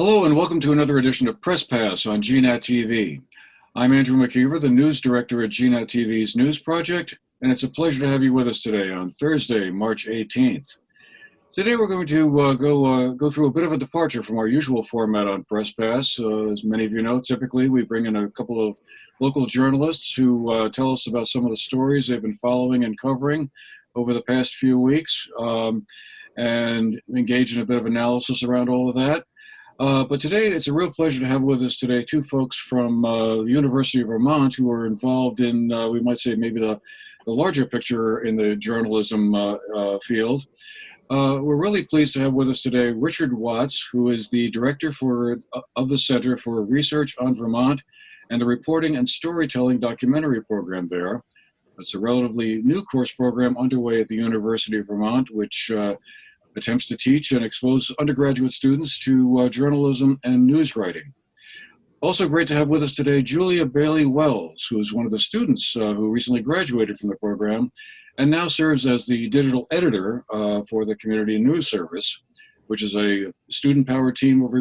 Hello and welcome to another edition of Press Pass on GNAT-TV. I'm Andrew McKeever, the news director at GNAT-TV's News Project, and it's a pleasure to have you with us today on Thursday, March 18th. Today we're going to go through a bit of a departure from our usual format on Press Pass. As many of you know, typically we bring in a couple of local journalists who tell us about some of the stories they've been following and covering over the past few weeks and engage in a bit of analysis around all of that. But today, it's a real pleasure to have with us today two folks from the University of Vermont who are involved in, we might say, maybe the larger picture in the journalism field. We're really pleased to have with us today Richard Watts, who is the director of the Center for Research on Vermont and the Reporting and Storytelling Documentary Program there. It's a relatively new course program underway at the University of Vermont, which attempts to teach and expose undergraduate students to journalism and news writing. Also great to have with us today Julia Bailey-Wells, who is one of the students who recently graduated from the program and now serves as the digital editor for the Community News Service, which is a student-powered team of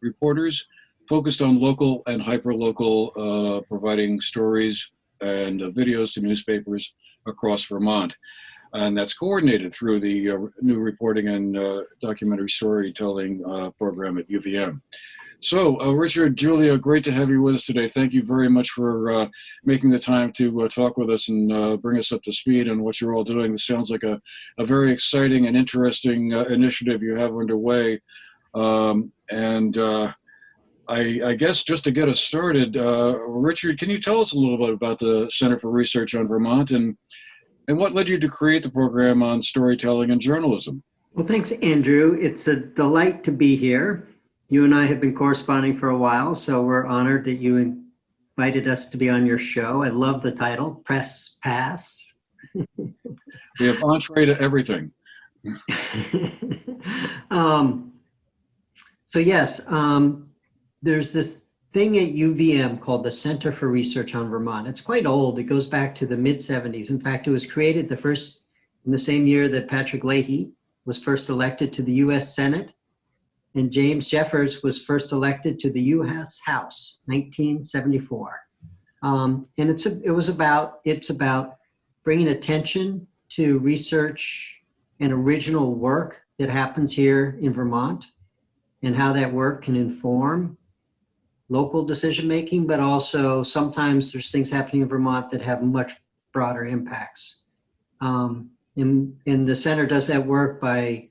reporters focused on local and hyper-local, providing stories and videos to newspapers across Vermont. And that's coordinated through the new reporting and documentary storytelling program at UVM. So, Richard, Julia, great to have you with us today. Thank you very much for making the time to talk with us and bring us up to speed on what you're all doing. This sounds like a very exciting and interesting initiative you have underway. I guess just to get us started, Richard, can you tell us a little bit about the Center for Research on Vermont and what led you to create the program on storytelling and journalism? Well, thanks, Andrew. It's a delight to be here. You and I have been corresponding for a while, so we're honored that you invited us to be on your show. I love the title, Press Pass. We have entree to everything. There's this thing at UVM called the Center for Research on Vermont. It's quite old. It goes back to the mid-70s. In fact, it was created in the same year that Patrick Leahy was first elected to the U.S. Senate, and James Jeffers was first elected to the U.S. House, 1974. It's about bringing attention to research and original work that happens here in Vermont and how that work can inform local decision-making, but also sometimes there's things happening in Vermont that have much broader impacts. And the center does that work by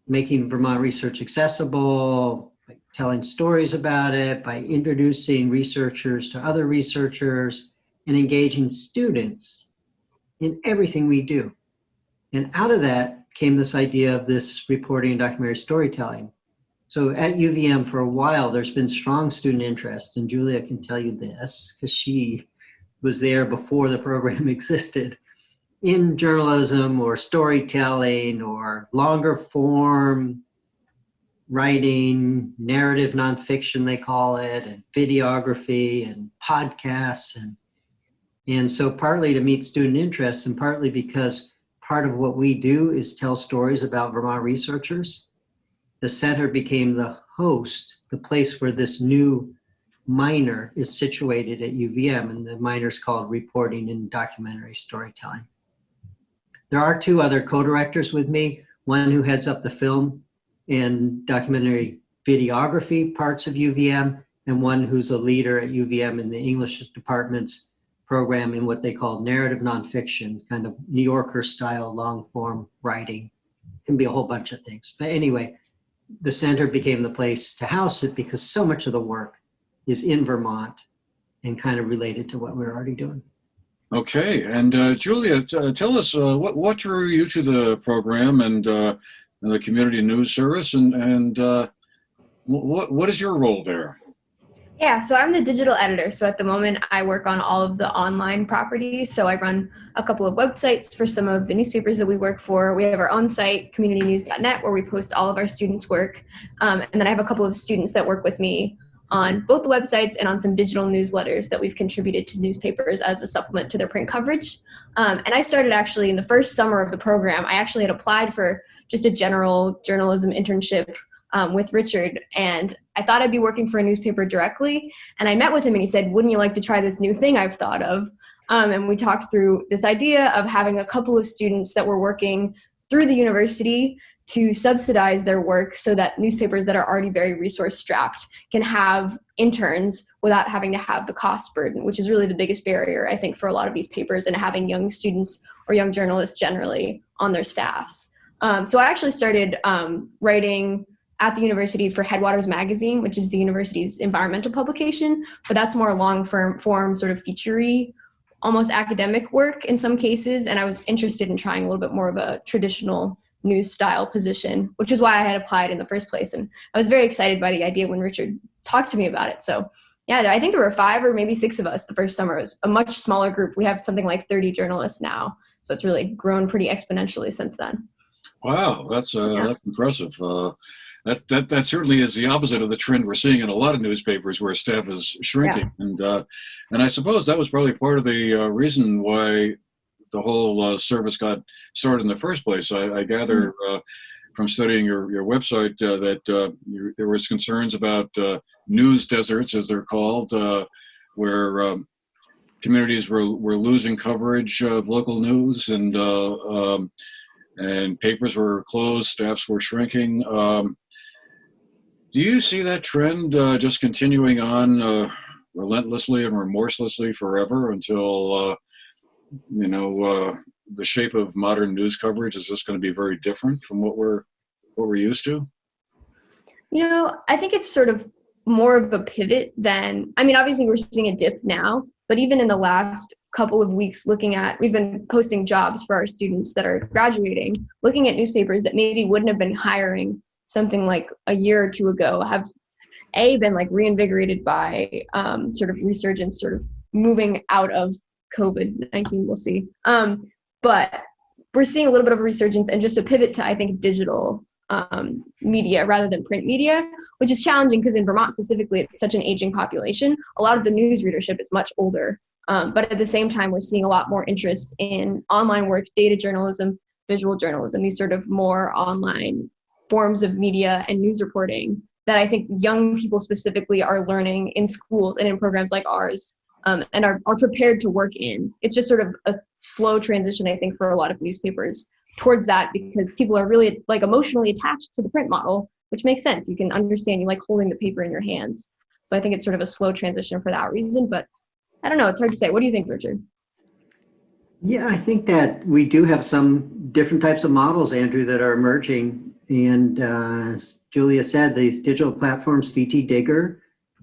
making Vermont research accessible, by telling stories about it, by introducing researchers to other researchers, and engaging students in everything we do. And out of that came this idea of this reporting and documentary storytelling. So at UVM for a while, there's been strong student interest, and Julia can tell you this because she was there before the program existed, in journalism or storytelling or longer form writing, narrative nonfiction they call it, and videography and podcasts. And so partly to meet student interest and partly because part of what we do is tell stories about Vermont researchers, the center became the host, the place where this new minor is situated at UVM, and the minor is called Reporting and Documentary Storytelling. There are two other co-directors with me, one who heads up the film and documentary videography parts of UVM, and one who's a leader at UVM in the English department's program in what they call narrative nonfiction, kind of New Yorker style long form writing. It can be a whole bunch of things. But anyway, the center became the place to house it because so much of the work is in Vermont and kind of related to what we're already doing. Okay, and Julia, tell us what drew you to the program and the Community News Service, and what is your role there? Yeah, so I'm the digital editor. So at the moment, I work on all of the online properties. So I run a couple of websites for some of the newspapers that we work for. We have our own site, communitynews.net, where we post all of our students' work. And then I have a couple of students that work with me on both the websites and on some digital newsletters that we've contributed to newspapers as a supplement to their print coverage. And I started actually in the first summer of the program. I actually had applied for just a general journalism internship with Richard, and I thought I'd be working for a newspaper directly. And I met with him and he said, wouldn't you like to try this new thing I've thought of? And we talked through this idea of having a couple of students that were working through the university to subsidize their work so that newspapers that are already very resource strapped can have interns without having to have the cost burden, which is really the biggest barrier, I think, for a lot of these papers, and having young students or young journalists generally on their staffs. So I actually started writing at the university for Headwaters Magazine, which is the university's environmental publication, but that's more long-form sort of feature-y, almost academic work in some cases, and I was interested in trying a little bit more of a traditional news style position, which is why I had applied in the first place. And I was very excited by the idea when Richard talked to me about it. So yeah, I think there were 5 or maybe 6 of us the first summer. It was a much smaller group. We have something like 30 journalists now. So it's really grown pretty exponentially since then. Wow, that's impressive. That certainly is the opposite of the trend we're seeing in a lot of newspapers where staff is shrinking. Yeah. And I suppose that was probably part of the reason why the whole service got started in the first place. I gather from studying your website that there was concerns about news deserts, as they're called, where communities were losing coverage of local news, and papers were closed, staffs were shrinking. Do you see that trend just continuing on relentlessly and remorselessly forever until the shape of modern news coverage is just going to be very different from what we're used to? I think it's sort of more of a pivot than, obviously we're seeing a dip now, but even in the last couple of weeks we've been posting jobs for our students that are graduating, looking at newspapers that maybe wouldn't have been hiring something like a year or 2 ago, have been like reinvigorated by sort of resurgence, sort of moving out of COVID-19, we'll see. But we're seeing a little bit of a resurgence and just a pivot to, I think, digital media rather than print media, which is challenging because in Vermont specifically, it's such an aging population. A lot of the news readership is much older. But at the same time, we're seeing a lot more interest in online work, data journalism, visual journalism, these sort of more online forms of media and news reporting that I think young people specifically are learning in schools and in programs like ours, and are prepared to work in. It's just sort of a slow transition, I think, for a lot of newspapers towards that, because people are really like emotionally attached to the print model, which makes sense. You can understand, you like holding the paper in your hands. So I think it's sort of a slow transition for that reason, but I don't know, it's hard to say. What do you think, Richard? Yeah, I think that we do have some different types of models, Andrew, that are emerging. And as Julia said, these digital platforms, VT Digger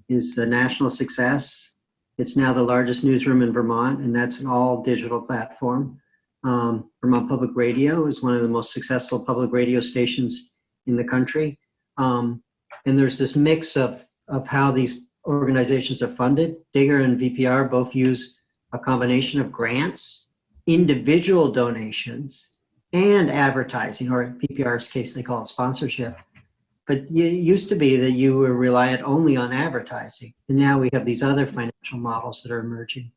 is a national success. It's now the largest newsroom in Vermont, and that's an all digital platform. Vermont Public Radio is one of the most successful public radio stations in the country. And there's this mix of how these organizations are funded. Digger and VPR both use a combination of grants, individual donations, and advertising, or in PPR's case, they call it sponsorship. But it used to be that you were reliant only on advertising. And now we have these other financial models that are emerging.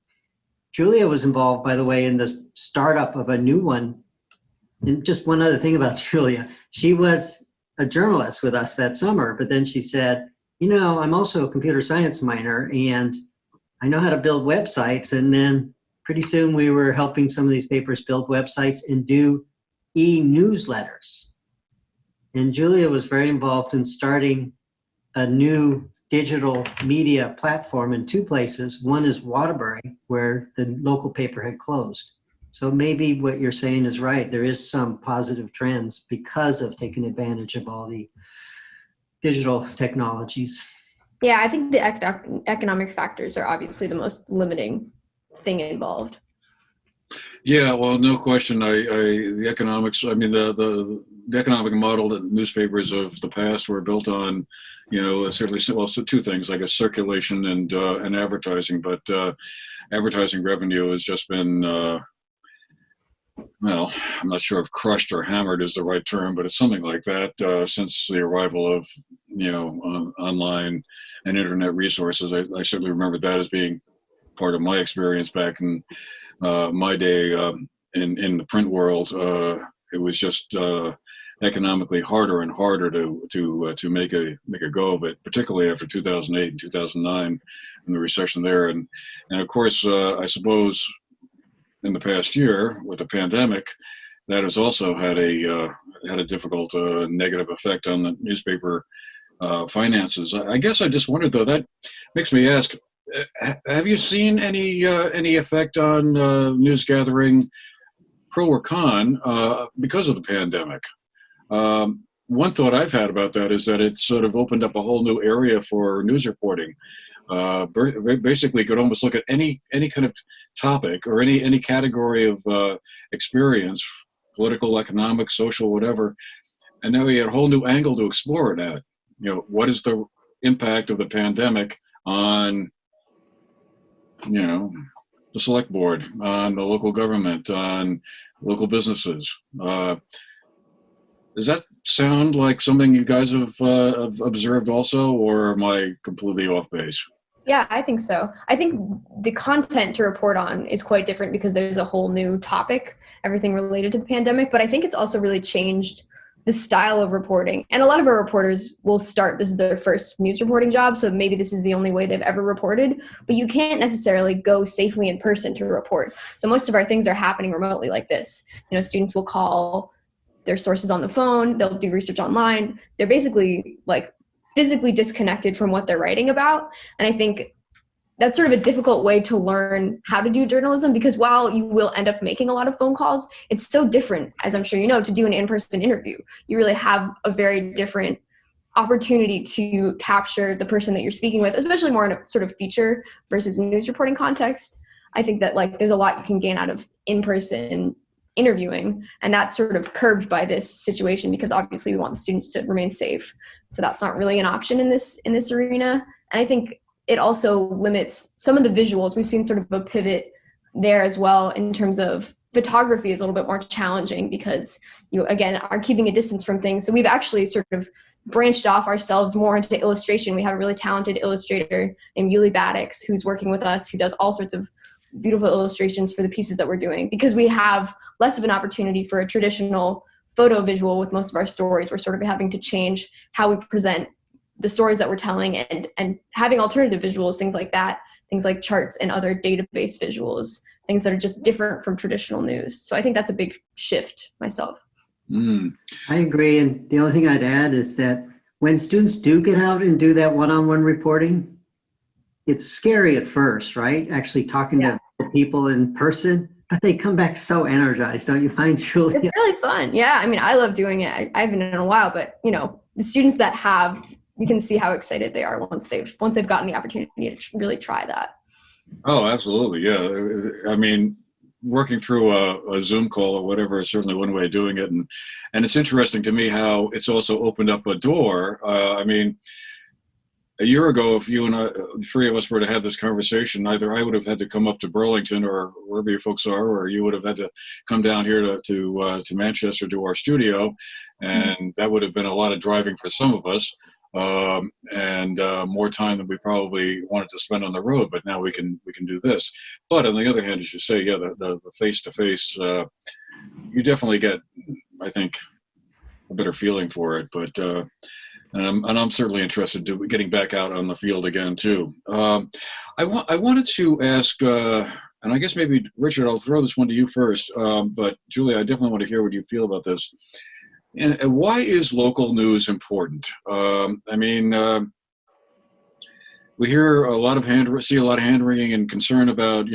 Julia was involved, by the way, in the startup of a new one. And just one other thing about Julia, she was a journalist with us that summer, but then she said, I'm also a computer science minor and I know how to build websites. And then pretty soon we were helping some of these papers build websites and do e-newsletters. And Julia was very involved in starting a new digital media platform in 2 places. One is Waterbury, where the local paper had closed. So maybe what you're saying is right. There is some positive trends because of taking advantage of all the digital technologies. Yeah, I think the economic factors are obviously the most limiting thing involved. Yeah, well, no question. The economics. I mean, the economic model that newspapers of the past were built on, certainly, well, so 2 things, I guess, circulation and advertising. But advertising revenue has just been, well, I'm not sure if crushed or hammered is the right term, but it's something like that since the arrival of, online and internet resources. I certainly remember that as being part of my experience back in my day in the print world. It was just economically harder and harder to make a go of it, particularly after 2008 and 2009 and the recession there. And of course, I suppose in the past year with the pandemic, that has also had a difficult negative effect on the newspaper finances. I guess I just wondered, though, that makes me ask, have you seen any effect on news gathering, pro or con, because of the pandemic? One thought I've had about that is that it's sort of opened up a whole new area for news reporting. Basically, you could almost look at any kind of topic or any category of experience, political, economic, social, whatever, and now we had a whole new angle to explore it at. What is the impact of the pandemic on, the select board, on the local government, on local businesses? Does that sound like something you guys have observed also, or am I completely off base? Yeah, I think so. I think the content to report on is quite different because there's a whole new topic, everything related to the pandemic. But I think it's also really changed the style of reporting. And a lot of our reporters will start, this is their first news reporting job, so maybe this is the only way they've ever reported, but you can't necessarily go safely in person to report. So most of our things are happening remotely like this. Students will call their sources on the phone, they'll do research online. They're basically like physically disconnected from what they're writing about. And I think that's sort of a difficult way to learn how to do journalism, because while you will end up making a lot of phone calls, it's so different, as I'm sure you know, to do an in-person interview. You really have a very different opportunity to capture the person that you're speaking with, especially more in a sort of feature versus news reporting context. I think that there's a lot you can gain out of in-person interviewing, and that's sort of curbed by this situation because obviously we want the students to remain safe. So that's not really an option in this arena. And I think it also limits some of the visuals. We've seen sort of a pivot there as well in terms of photography is a little bit more challenging because you, again, are keeping a distance from things. So we've actually sort of branched off ourselves more into illustration. We have a really talented illustrator named Yuli Baddix who's working with us, who does all sorts of beautiful illustrations for the pieces that we're doing, because we have less of an opportunity for a traditional photo visual with most of our stories. We're sort of having to change how we present the stories that we're telling and having alternative visuals, things like that, things like charts and other database visuals, things that are just different from traditional news. So I think that's a big shift myself. I agree. And the only thing I'd add is that when students do get out and do that one-on-one reporting, it's scary at first, right? Actually talking to people in person, but they come back so energized, don't you find, Julia? It's really fun. Yeah, I mean, I love doing it. I haven't done it in a while, but the students that have, you can see how excited they are once they've gotten the opportunity to really try that. Oh, absolutely. Yeah. I mean, working through a Zoom call or whatever is certainly one way of doing it. And it's interesting to me how it's also opened up a door. I mean, a year ago, if you and I, the three of us were to have this conversation, either I would have had to come up to Burlington or wherever you folks are, or you would have had to come down here to Manchester to our studio. And that would have been a lot of driving for some of us. And more time than we probably wanted to spend on the road, but now we can do this. But on the other hand, as you say, yeah, the face-to-face, you definitely get, I think, a better feeling for it. But and I'm certainly interested in getting back out on the field again too. I wanted to ask, and I guess maybe Richard, I'll throw this one to you first. But Julia, I definitely want to hear what you feel about this. And why is local news important? I mean, we hear see a lot of hand wringing and concern about,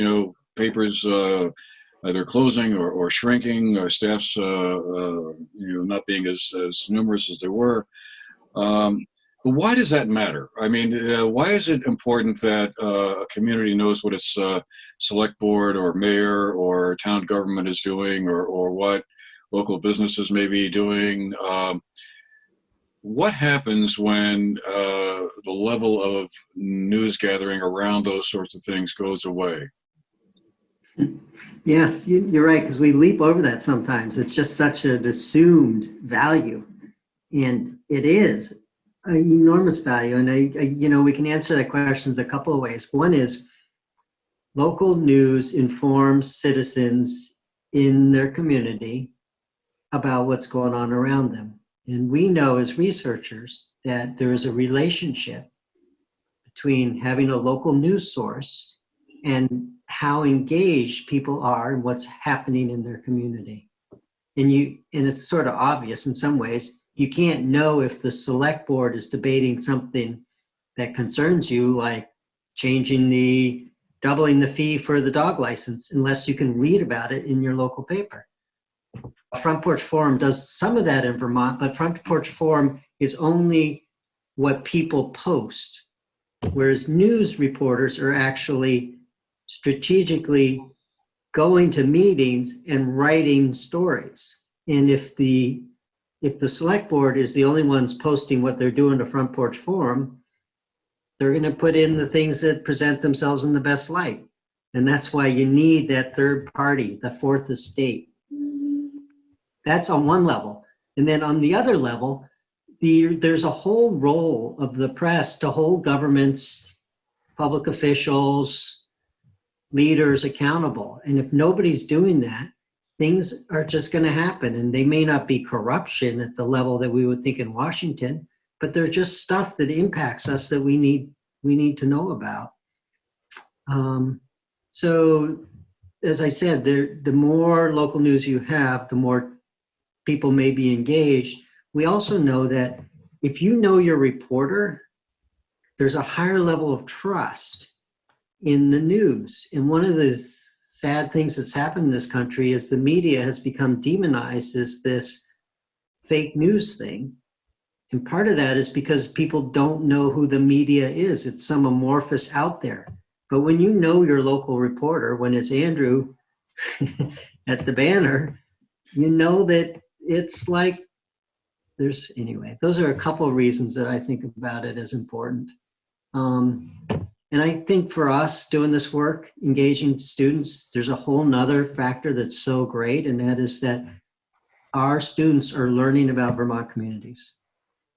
papers either closing or shrinking, or staffs, not being as numerous as they were. But why does that matter? I mean, why is it important that a community knows what its select board or mayor or town government is doing, or what local businesses may be doing? What happens when the level of news gathering around those sorts of things goes away? Yes, you're right, because we leap over that sometimes. It's just such an assumed value, and it is an enormous value. And we can answer that question a couple of ways. One is local news informs citizens in their community about what's going on around them. And we know as researchers that there is a relationship between having a local news source and how engaged people are in what's happening in their community. And it's sort of obvious in some ways. You can't know if the select board is debating something that concerns you, like doubling the fee for the dog license, unless you can read about it in your local paper. Front Porch Forum does some of that in Vermont, but Front Porch Forum is only what people post, whereas news reporters are actually strategically going to meetings and writing stories. And if the select board is the only ones posting what they're doing to Front Porch Forum, they're going to put in the things that present themselves in the best light. And that's why you need that third party, the fourth estate. That's on one level. And then on the other level, there's a whole role of the press to hold governments, public officials, leaders accountable. And if nobody's doing that, things are just going to happen. And they may not be corruption at the level that we would think in Washington, but they're just stuff that impacts us that we need to know about. So as I said, the more local news you have, the more people may be engaged. We also know that if you know your reporter, there's a higher level of trust in the news. And one of the sad things that's happened in this country is the media has become demonized as this fake news thing. And part of that is because people don't know who the media is. It's some amorphous out there. But when you know your local reporter, when it's Andrew at the Banner, you know that it's like anyway, those are a couple of reasons that I think about it as important. And I think for us doing this work, engaging students, there's a whole nother factor that's so great, and that is that our students are learning about Vermont communities.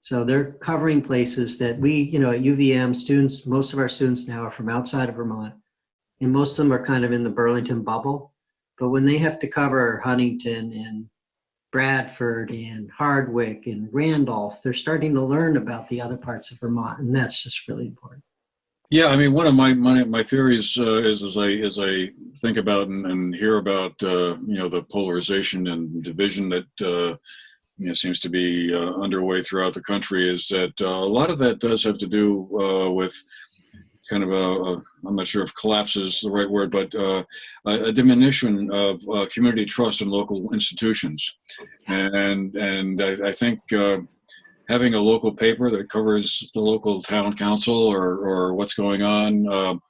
So they're covering places that we, at UVM, students, most of our students now are from outside of Vermont, and most of them are kind of in the Burlington bubble. But when they have to cover Huntington and Bradford and Hardwick and Randolph, they're starting to learn about the other parts of Vermont, and that's just really important. Yeah, I mean, one of my theories is as I think about and hear about the polarization and division that seems to be underway throughout the country, is that a lot of that does have to do with kind of I'm not sure if collapse is the right word, but a diminution of community trust in local institutions, and I think having a local paper that covers the local town council or what's going on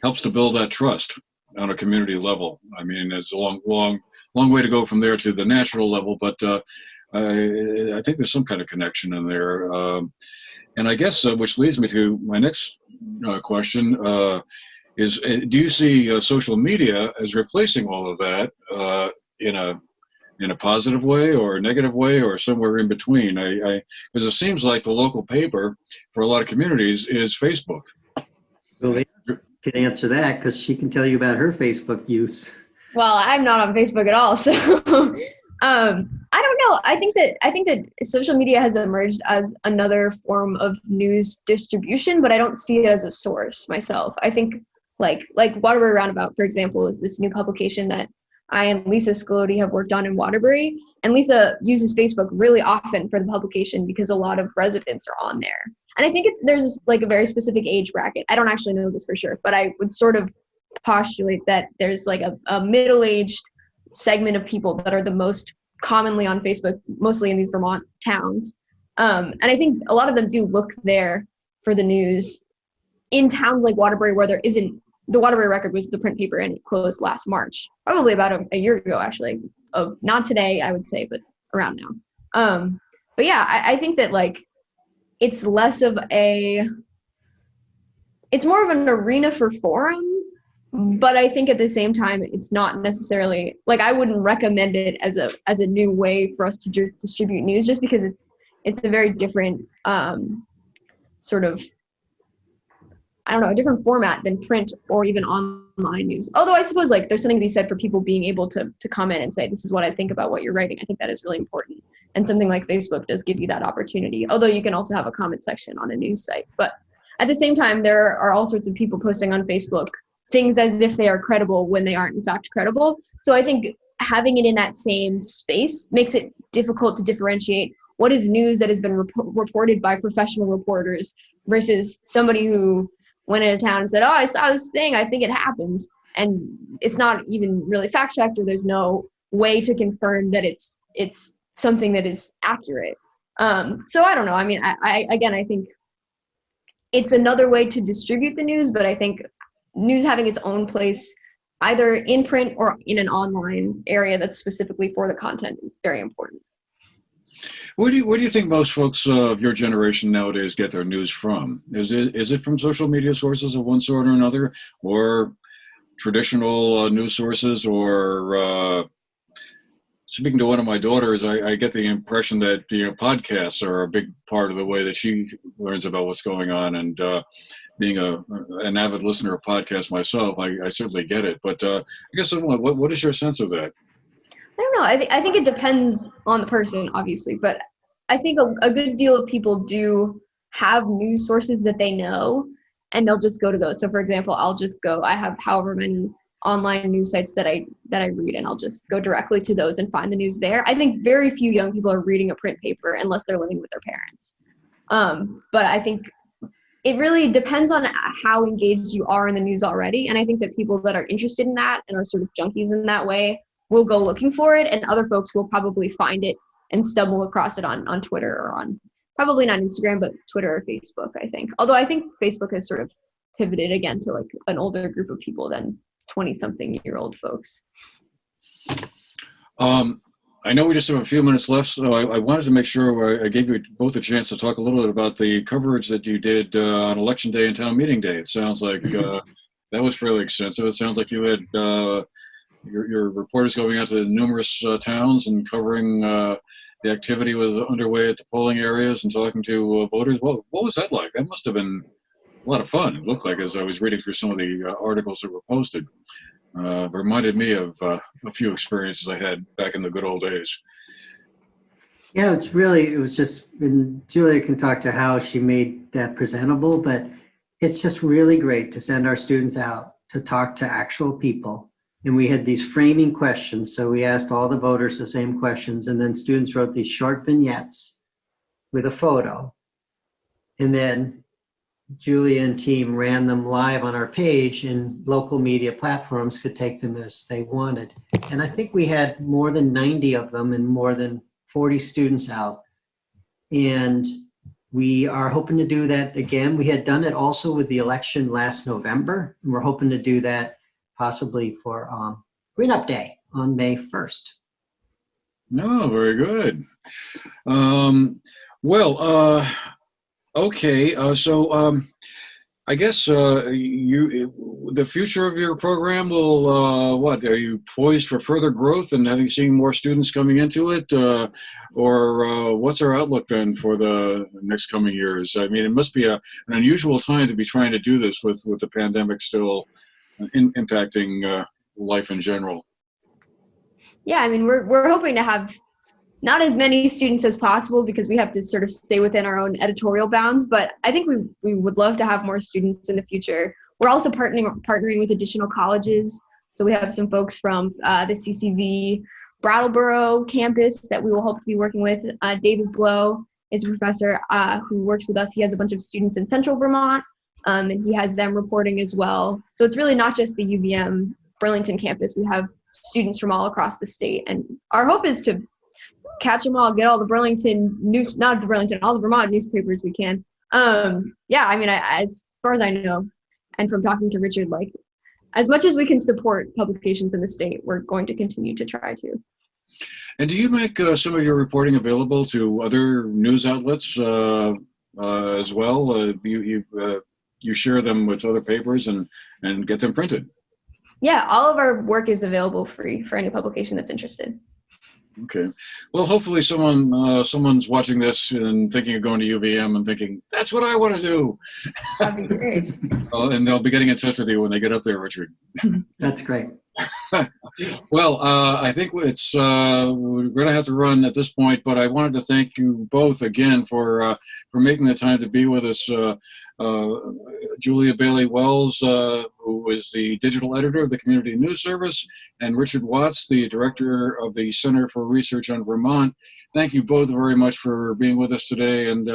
helps to build that trust on a community level. I mean, it's a long way to go from there to the national level, but I think there's some kind of connection in there. And I guess, which leads me to my next question, is do you see social media as replacing all of that in a positive way or a negative way or somewhere in between? Because it seems like the local paper for a lot of communities is Facebook. Well, they can answer that because she can tell you about her Facebook use. Well, I'm not on Facebook at all, so I don't know. I think that social media has emerged as another form of news distribution, but I don't see it as a source myself. I think like Waterbury Roundabout, for example, is this new publication that I and Lisa Scalodi have worked on in Waterbury, and Lisa uses Facebook really often for the publication because a lot of residents are on there. And I think there's like a very specific age bracket. I don't actually know this for sure, but I would sort of postulate that there's like a middle-aged segment of people that are the most commonly on Facebook, mostly in these Vermont towns. And I think a lot of them do look there for the news. In towns like Waterbury, where there isn't, the Waterbury Record was the print paper and it closed last March, probably about a year ago, actually, of not today, I would say, but around now. But yeah, I think that like, it's less of it's more of an arena for forum, but I think at the same time, it's not necessarily, like I wouldn't recommend it as a new way for us to distribute news, just because it's a very different sort of, I don't know, a different format than print or even online news. Although I suppose like there's something to be said for people being able to comment and say, this is what I think about what you're writing. I think that is really important. And something like Facebook does give you that opportunity, although you can also have a comment section on a news site. But at the same time, there are all sorts of people posting on Facebook things as if they are credible when they aren't in fact credible. So I think having it in that same space makes it difficult to differentiate what is news that has been reported by professional reporters versus somebody who went into town and said, oh, I saw this thing, I think it happened. And it's not even really fact checked, or there's no way to confirm that it's something that is accurate. So I don't know. I mean, I think it's another way to distribute the news, but I think news having its own place, either in print or in an online area that's specifically for the content, is very important. Where do you think most folks of your generation nowadays get their news from? Is it from social media sources of one sort or another, or traditional news sources, or speaking to one of my daughters, I get the impression that podcasts are a big part of the way that she learns about what's going on. And being an avid listener of podcasts myself, I certainly get it. But I guess what is your sense of that? I don't know. I think it depends on the person, obviously, but I think a good deal of people do have news sources that they know, and they'll just go to those. So, for example, I have however many online news sites that I read, and I'll just go directly to those and find the news there. I think very few young people are reading a print paper unless they're living with their parents. But I think it really depends on how engaged you are in the news already. And I think that people that are interested in that and are sort of junkies in that way will go looking for it, and other folks will probably find it and stumble across it on Twitter, or on, probably not Instagram, but Twitter or Facebook, I think. Although I think Facebook has sort of pivoted again to like an older group of people than 20-something-year-old folks. I know we just have a few minutes left, so I wanted to make sure I gave you both a chance to talk a little bit about the coverage that you did on Election Day and Town Meeting Day. It sounds like that was fairly extensive. It sounds like you had your reporters going out to numerous towns and covering the activity was underway at the polling areas and talking to voters. What was that like? That must have been a lot of fun. It looked like, as I was reading through some of the articles that were posted. Reminded me of a few experiences I had back in the good old days. Yeah, it was just, and Julia can talk to how she made that presentable, but it's just really great to send our students out to talk to actual people. And we had these framing questions. So we asked all the voters the same questions, and then students wrote these short vignettes with a photo. And then Julia and team ran them live on our page, and local media platforms could take them as they wanted. And I think we had more than 90 of them and more than 40 students out. And we are hoping to do that again. We had done it also with the election last November, and we're hoping to do that possibly for Green Up Day on May 1st. No, very good. Okay. So I guess the future of your program will, what, are you poised for further growth and seeing more students coming into it? Or what's our outlook then for the next coming years? I mean, it must be an unusual time to be trying to do this with the pandemic still impacting life in general. Yeah, I mean, we're hoping to have not as many students as possible because we have to sort of stay within our own editorial bounds, but I think we would love to have more students in the future. We're also partnering with additional colleges. So we have some folks from the CCV Brattleboro campus that we will hope to be working with. David Blow is a professor who works with us. He has a bunch of students in Central Vermont, and he has them reporting as well. So it's really not just the UVM Burlington campus. We have students from all across the state, and our hope is to catch them all, get all the Burlington news, not Burlington, all the Vermont newspapers we can. Yeah, I mean, as far as I know, and from talking to Richard, like, as much as we can support publications in the state, we're going to continue to try to. And do you make some of your reporting available to other news outlets as well? You share them with other papers and get them printed? Yeah, all of our work is available free for any publication that's interested. Okay. Well, hopefully someone's watching this and thinking of going to UVM and thinking, that's what I want to do. That'd be great. And they'll be getting in touch with you when they get up there, Richard. That's great. Well, I think it's we're going to have to run at this point, but I wanted to thank you both again for making the time to be with us. Julia Bailey Wells, who is the digital editor of the Community News Service, and Richard Watts, the director of the Center for Research on Vermont. Thank you both very much for being with us today and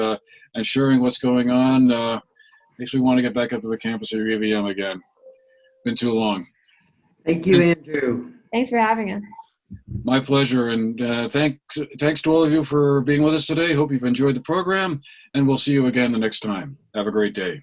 sharing what's going on. Makes me want to get back up to the campus of UVM again. Been too long. Thank you, Andrew. Thanks for having us. My pleasure, and thanks to all of you for being with us today. Hope you've enjoyed the program, and we'll see you again the next time. Have a great day.